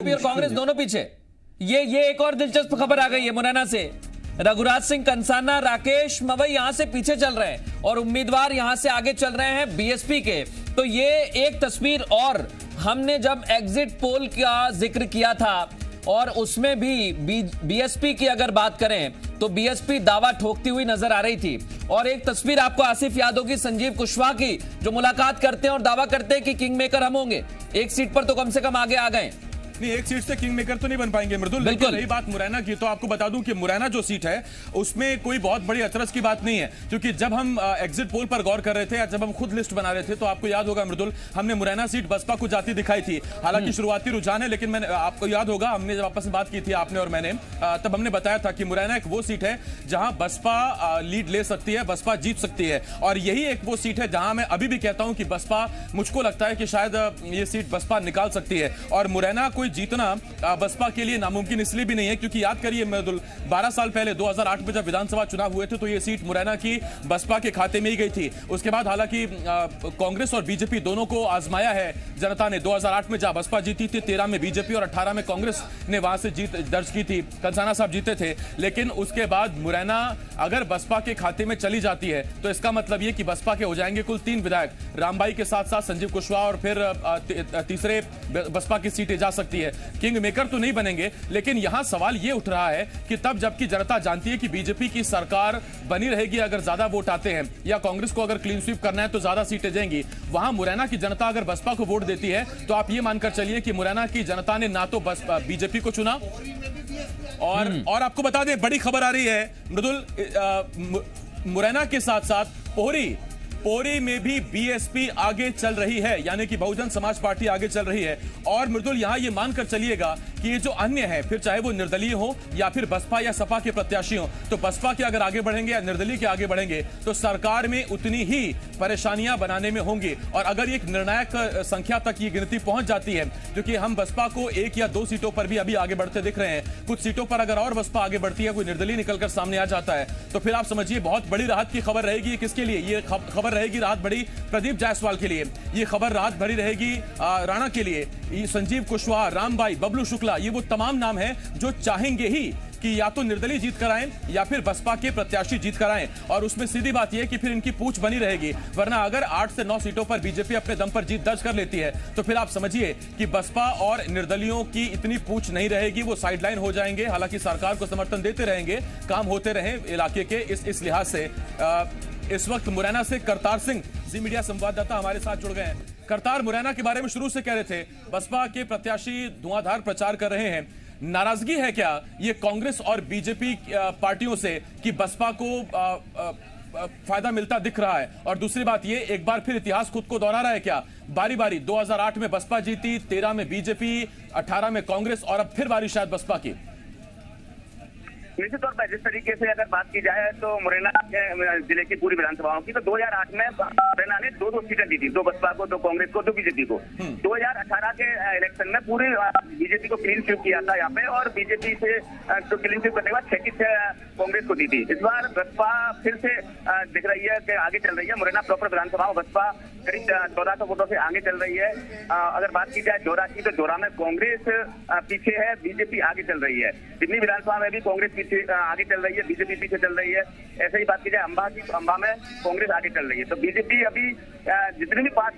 और कांग्रेस दोनों पीछे। ये एक और दिलचस्प खबर आ गई है मुरैना से। रघुराज सिंह कंसाना, राकेश मवई यहां से पीछे चल रहे हैं और उम्मीदवार यहां से आगे चल रहे हैं बीएसपी के। तो ये एक तस्वीर, और हमने जब एग्जिट पोल का जिक्र किया था और उसमें भी बीएसपी की अगर बात करें तो बीएसपी दावा ठोकती हुई नजर आ रही थी। और एक तस्वीर आपको आसिफ याद होगी संजीव कुशवाहा की, जो मुलाकात करते हैं और दावा करते हैं कि किंग मेकर हम होंगे। एक सीट पर तो कम से कम आगे आ गए। नहीं, एक सीट से किंग मेकर तो नहीं बन पाएंगे मृदुल। लेकिन रही बात मुरैना की, तो आपको बता दूं कि मुरैना जो सीट है उसमें कोई बहुत बड़ी अचरज की बात नहीं है, क्योंकि जब हम एग्जिट पोल पर गौर कर रहे थे या जब हम खुद लिस्ट बना रहे थे तो आपको याद होगा मृदुल, हमने मुरैना सीट बसपा को जाती दिखाई थी। हालांकि शुरुआती रुझान है, लेकिन मैंने, आपको याद होगा, हमने जब आपस में बात की थी आपने और मैंने, तब हमने बताया था कि मुरैना एक वो सीट है जहां बसपा लीड ले सकती है, बसपा जीत सकती है। और यही एक वो सीट है जहां मैं अभी भी कहता हूं कि बसपा, मुझको लगता है कि शायद ये सीट बसपा निकाल सकती है। और मुरैना कोई जीतना बसपा के लिए नामुमकिन इसलिए भी नहीं है क्योंकि याद करिए मृदुल, 12 साल पहले 2008 में जब विधानसभा चुनाव हुए थे तो ये सीट मुरैना की बसपा के खाते में ही गई थी। उसके बाद हालांकि कांग्रेस और बीजेपी दोनों को आजमाया है जनता ने। 2008 में जहां बसपा जीती थी, 13 में बीजेपी और 18 में कांग्रेस ने वहां से जीत दर्ज की थी, कंसाना साहब जीते थे। लेकिन उसके बाद मुरैना अगर बसपा के खाते में चली जाती है तो इसका मतलब यह कि बसपा के हो जाएंगे कुल 3 विधायक, रामबाई के साथ साथ संजीव कुशवाहा, और फिर तीसरे बसपा की सीटें जा सकती है। किंग मेकर तो नहीं बनेंगे, लेकिन यहां सवाल यह उठ रहा है कि तब जबकि जनता जानती है कि बीजेपी की सरकार बनी रहेगी अगर ज्यादा वोट आते हैं, या कांग्रेस को अगर क्लीन स्वीप करना है तो ज्यादा सीटें जाएंगी, वहां मुरैना की जनता अगर बसपा को वोट देती है तो आप यह मानकर चलिए कि मुरैना की जनता ने ना तो बीजेपी को चुना। और आपको बता दें, बड़ी खबर आ रही है मृदुल, मुरैना के साथ साथ पोरी में भी बीएसपी आगे चल रही है, यानी कि बहुजन समाज पार्टी आगे चल रही है। और मृदुल, यहां ये मानकर चलिएगा कि ये जो अन्य है, फिर चाहे वो निर्दलीय हो या फिर बसपा या सपा के प्रत्याशी हो, तो बसपा के अगर आगे बढ़ेंगे या निर्दलीय के आगे बढ़ेंगे तो सरकार में उतनी ही परेशानियां बनाने में होंगी। और अगर एक निर्णायक संख्या तक ये गिनती पहुंच जाती है, क्योंकि हम बसपा को 1 या 2 सीटों पर भी अभी आगे बढ़ते दिख रहे हैं, कुछ सीटों पर अगर और बसपा आगे बढ़ती है, कोई निर्दलीय निकलकर सामने आ जाता है, तो फिर आप समझिए बहुत बड़ी राहत की खबर रहेगी। किसके लिए ये खबर रहेगी? राहत बड़ी प्रदीप जायसवाल के लिए, ये खबर राहत भरी रहेगी राणा के लिए, संजीव कुशवाहा, रामबाई, बबलू शुक्ला, ये वो तमाम नाम हैं जो चाहेंगे ही कि या तो निर्दलीय जीत कराएं या फिर बसपा के प्रत्याशी जीत कराएं। और उसमें सीधी बात यह कि फिर इनकी पूछ बनी रहेगी, वरना अगर 8 से 9 सीटों पर बीजेपी अपने दम पर जीत दर्ज कर लेती है तो फिर आप समझिए कि बसपा और निर्दलियों की इतनी पूछ नहीं रहेगी, वो साइडलाइन हो जाएंगे। हालांकि सरकार को समर्थन देते रहेंगे, काम होते रहे इलाके के, इस लिहाज से इस वक्त मुरैना से करतार सिंह, जी मीडिया संवाददाता, हमारे साथ जुड़ गए हैं। करतार, मुरैना के बारे में शुरू से कह रहे थे, बसपा के प्रत्याशी धुआंधार प्रचार कर रहे हैं, नाराजगी है क्या ये कांग्रेस और बीजेपी पार्टियों से कि बसपा को फायदा मिलता दिख रहा है? और दूसरी बात ये, एक बार फिर इतिहास खुद को दोहरा रहा है क्या? बारी बारी 2008 में बसपा जीती, 13 में बीजेपी, 18 में कांग्रेस, और अब फिर बारी शायद बसपा की। निश्चित तौर पर जिस तरीके से अगर बात की जाए तो मुरैना जिले की पूरी विधानसभाओं की, तो 2008 में मुरैना ने 2 सीटें दी थी, 2 बसपा को, 2 कांग्रेस को, 2 बीजेपी को। 2018 के इलेक्शन में पूरी बीजेपी को क्लीन स्वीप किया था यहाँ पे, और बीजेपी से तो क्लीन स्वीप करने के बाद 6 की 6 कांग्रेस को दी थी। इस बार बसपा फिर से दिख रही है कि आगे चल रही है। मुरैना प्रॉपर विधानसभा बसपा करीब 1400 वोटों से आगे चल रही है। अगर बात की जाए जोरा की, तो जोरा में कांग्रेस पीछे है, बीजेपी आगे चल रही है। दिल्ली विधानसभा में भी कांग्रेस पीछे आगे चल रही है, बीजेपी पीछे चल रही है। ऐसे ही बात की जाए अम्बा की, तो अम्बा में कांग्रेस आगे चल रही है। तो बीजेपी अभी जितने भी 5